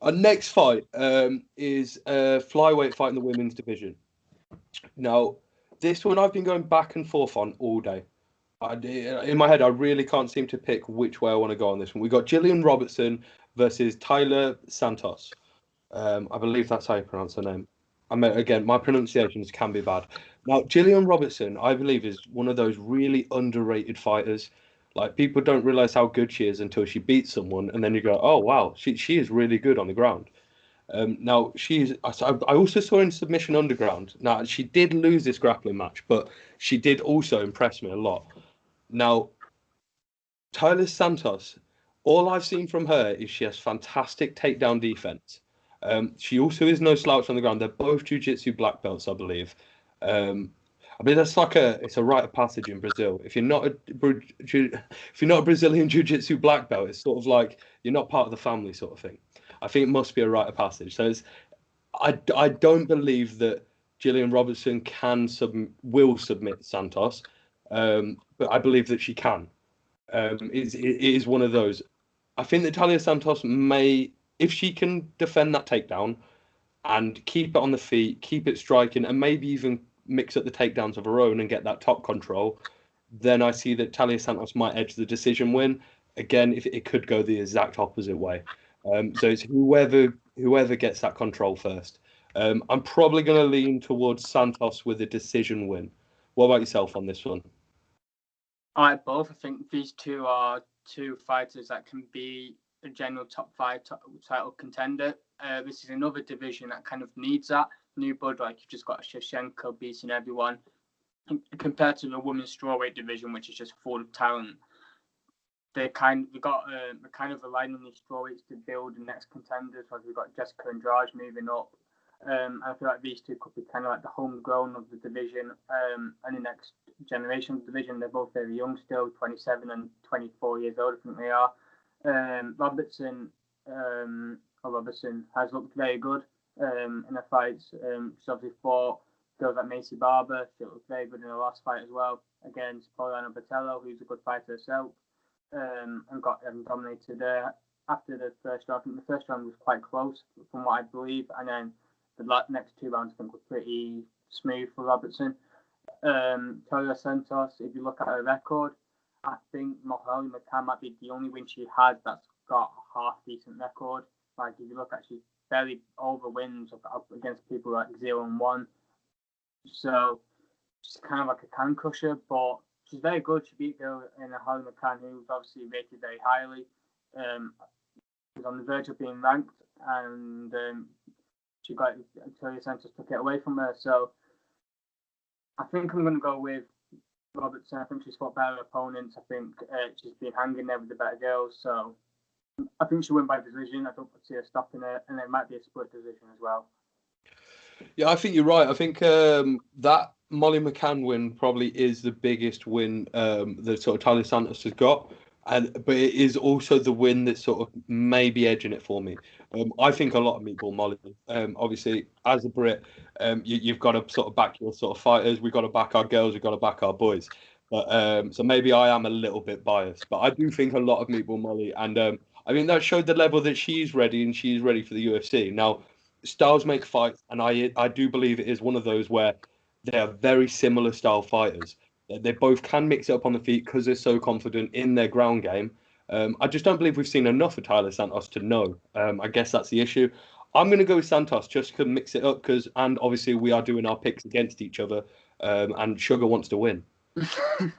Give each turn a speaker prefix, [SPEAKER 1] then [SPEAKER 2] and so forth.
[SPEAKER 1] Our next fight is a flyweight fight in the women's division. Now, this one I've been going back and forth on all day. In my head, I really can't seem to pick which way I want to go on this one. We got Gillian Robertson versus Taila Santos. I believe that's how you pronounce her name. I mean, again, my pronunciations can be bad. Now, Gillian Robertson, I believe, is one of those really underrated fighters. Like, people don't realize how good she is until she beats someone, and then you go, "Oh wow, she is really good on the ground." Now, I also saw her in Submission Underground. Now, she did lose this grappling match, but she did also impress me a lot. Now, Taila Santos, all I've seen from her is she has fantastic takedown defense. She also is no slouch on the ground. They're both jiu-jitsu black belts, I believe. I mean, it's a rite of passage in Brazil. If you're not a Brazilian jiu-jitsu black belt, it's sort of like you're not part of the family, sort of thing. I think it must be a rite of passage. So I don't believe that Gillian Robertson will submit Santos, but I believe that she can. It is one of those. I think that Taila Santos may, if she can defend that takedown and keep it on the feet, keep it striking, and maybe even mix up the takedowns of her own and get that top control, then I see that Taila Santos might edge the decision win. Again, if it could go the exact opposite way. So it's whoever gets that control first. I'm probably going to lean towards Santos with a decision win. What about yourself on this one?
[SPEAKER 2] I like both. I think these two are two fighters that can be a general top five title contender. This is another division that kind of needs that new blood. Like, you've just got Shevchenko beating everyone, compared to the women's strawweight division, which is just full of talent. They're kind of relying on these strawweights to build the next contenders. Like, we've got Jessica Andrade moving up. I feel like these two could be kind of like the homegrown of the division, and the next generation of the division. They're both very young still, 27 and 24 years old, I think they are. Robertson has looked very good in the fights. She's obviously fought girls like Macy Barber. She looked very good in the last fight as well against Paulina Botello, who's a good fighter herself, and got dominated after the first round. I think the first round was quite close from what I believe, and then the next two rounds I think were pretty smooth for Robertson. Taila Santos, if you look at her record, I think Molly McCann might be the only win she has that's got a half decent record. Like, if you look at, she's barely over wins up against people like 0-1. So she's kind of like a can crusher, but she's very good. She beat girl in Holly McCann, who's obviously rated very highly. She's on the verge of being ranked, and she got Taila Santos took it away from her. So I think I'm going to go with Robertson. I think she's fought better opponents. I think she's been hanging there with the better girls. So I think she'll win by decision. I don't see her stopping it, and it might be a split decision as well.
[SPEAKER 1] Yeah, I think you're right. I think that Molly McCann win probably is the biggest win that sort of Taila Santos has got. But it is also the win that sort of maybe edging it for me. I think a lot of Meatball Molly. Obviously, as a Brit, you've got to sort of back your sort of fighters. We've got to back our girls. We've got to back our boys. But so maybe I am a little bit biased, but I do think a lot of Meatball Molly, and I mean that showed the level that she's ready, and she's ready for the UFC. Now, styles make fights, and I do believe it is one of those where they are very similar style fighters. They both can mix it up on the feet because they're so confident in their ground game. I just don't believe we've seen enough of Taila Santos to know. I guess that's the issue. I'm going to go with Santos just to mix it up and obviously we are doing our picks against each other, and Sugar wants to win.